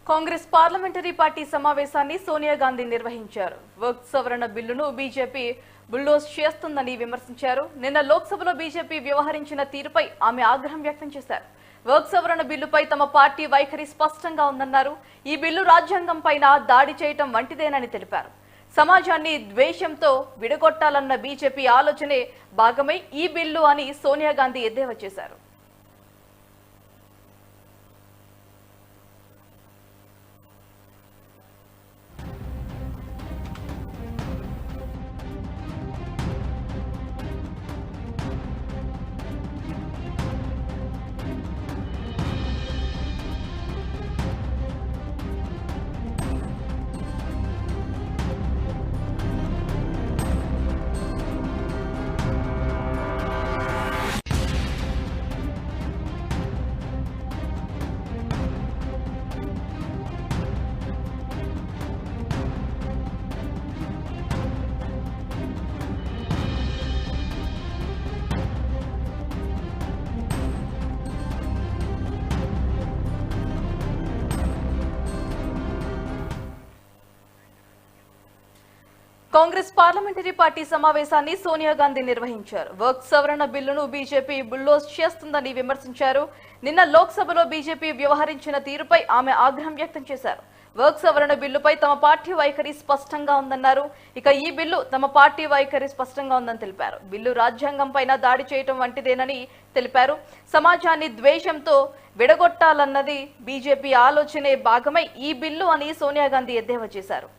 Congress parliamentary party సమావేశాన్ని సోనియా గాంధీ నిర్వహించారు. Work సవరణ బిల్లును బీజేపీ బుల్డోజ్ చేస్తుందని విమర్శించారు. నిన్న లోక్సభలో బీజేపీ వ్యవహరించిన తీరుపై ఆమె ఆగ్రహం వ్యక్తం చేశారు. వర్క్ సవరణ బిల్లుపై తమ పార్టీ వైఖరి స్పష్టంగా ఉందన్నారు. ఈ బిల్లు రాజ్యాంగం పైన దాడి చేయటం వంటిదేనని తెలిపారు. సమాజాన్ని ద్వేషంతో విడగొట్టాలన్న బీజేపీ ఆలోచనే భాగమై ఈ బిల్లు అని సోనియా గాంధీ ఎద్దేవా చేశారు. కాంగ్రెస్ పార్లమెంటరీ పార్టీ సమావేశాన్ని సోనియా గాంధీ నిర్వహించారు. వర్క్ సవరణ బిల్లును బీజేపీ బుల్డోజ్ చేస్తుందని విమర్శించారు. నిన్న లోక్సభలో బీజేపీ వ్యవహరించిన తీరుపై ఆమె ఆగ్రహం వ్యక్తం చేశారు. వర్క్ సవరణ బిల్లుపై తమ పార్టీ వైఖరి స్పష్టంగా ఉందన్నారు. ఇక ఈ బిల్లు తమ పార్టీ వైఖరి స్పష్టంగా ఉందని తెలిపారు. బిల్లు రాజ్యాంగం పైన దాడి చేయటం వంటిదేనని తెలిపారు. సమాజాన్ని ద్వేషంతో విడగొట్టాలన్నది బీజేపీ ఆలోచనే భాగమై ఈ బిల్లు అని సోనియా గాంధీ ఎద్దేవా చేశారు.